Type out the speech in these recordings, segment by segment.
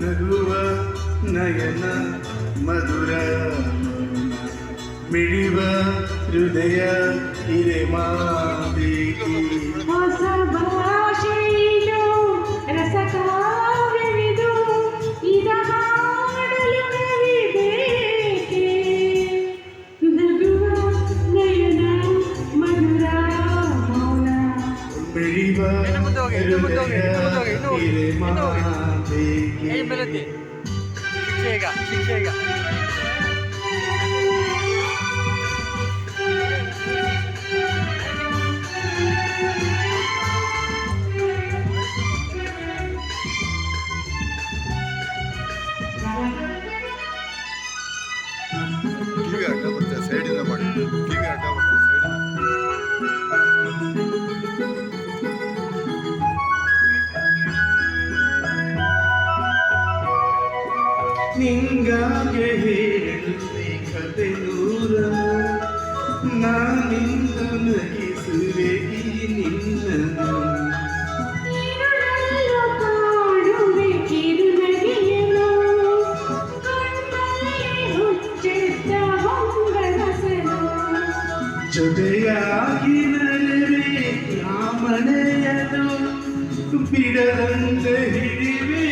ನಗುವ ನಯನ ಮಧುರ ಮಿಡಿವ ಹೃದಯ ಹಿರೆ ಮಾದೇವಿ ಹೊಸ ಭಾಷೆಯಿದು ರಸಕಾವ್ಯವಿದು ಇದ ಹಾಡಲು ಕವಿಬೇಕೆ ನಗುವ ನಯನ ಮಧುರ ಮೌನ ಮಿಡಿವ ಹೃದಯ ಹಿರೆ ಮಾದೇವಿ ಶಿಕ್ಷೆಗ ಕಿವಿಗೆ ಅಡ್ಡ ಬರ್ತದೆ ಸೈಡಿಂದ ಮಾಡಿ ಕಿವಿಗೆ ಅಡ್ಡ ಬರ್ತದೆ ನಿಂಗಾಗೆ ಹೇಳುತ್ತೆ ಕತೆ ನೂರ ನಾನಿಂದು ನಗಿಸುವೆ ಈ ನಿನ್ನನ್ನು ഇരുളല്ലോ കാണുവേ കിരുനകിയനോ കണ്ണല്ലേ ഉച്ചെത്ത ಹೊಂಗನಸನೋ ಜೊತೆಯಾಗಿ ನರವೆ ಆ ಮನೆಯನು ಬಿಡದಂತೆ ಹಿಡಿವೆ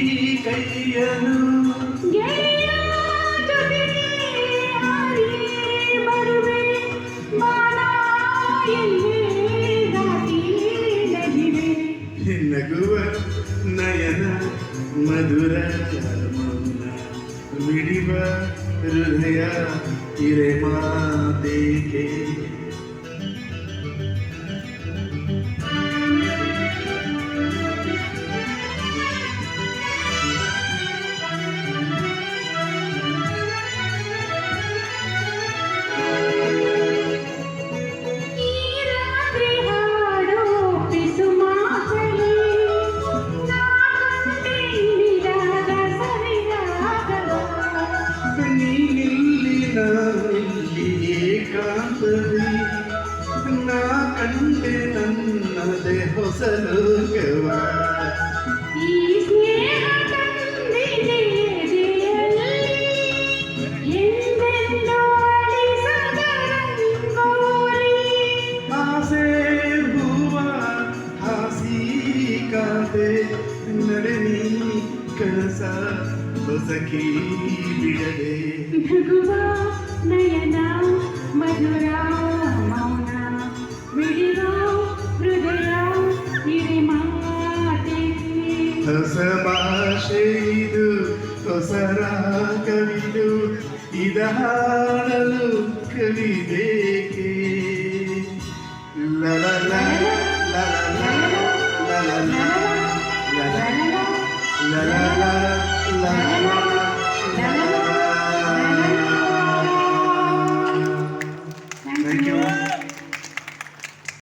ಈ ಕೈಯನು ಗೆಳೆಯ ಜೊತೆಗೆ ಹಾರಿ ಬರುವೆ ಬಾಣ ಎಲ್ಲೇ ದಾಟಿ ನಗಿವೆ ನಗುವ ನಯನ ಮಧುರ ಮೌನ ಮಿಡಿವ ಹೃದಯ ಹಿರೆ ಮಾದೇಕೆ ಈ ರಾತ್ರಿ ಹಾಡೋ ಪಿಸು ಮಾತಲಿ ನಾ ಕಂಡಿಡಿದಾಗ ಸರಿಯಾಗಲ್ಲ ನೀನಿಲ್ಲಿ ನಾನಿಲ್ಲಿ ಏಕಾಂತದಿ ನಾ ಕಂಡೆ ನನ್ನದೇ ಹೊಸ ಲೋಕವ ಈ ಸ್ನೇಹ ತಂದಿದೆ ಎದೆಯಲ್ಲಿ ಎಂದೆಂದೂ ಅಳಿಸದ ರಂಗೋಲಿ ಆಸೆ ಹೂವ ಹಾಸಿ ಕಾದೆ ನಡೆ ನೀ ಕನಸ ಹೊಸಕಿ ಬಿಡದೆ ನಗುವ ನಯನ ಮಧುರ ಮೌನ ಬಿಡಿವ ಹೃದಯ ಹಿರಿ ಮಾತೆಗೆ ಹೊಸ ಭಾಷೆ ಇದು ಹೊಸ ರಾಗವಿದು ಇದ ಹಾಡಲು ಕಲಿಬೇಕೆ ಲಲ ಲಲ ಲಲ ಲಲ ಲಲ ಲಲ ಲಲ ಲಲ ಲಲ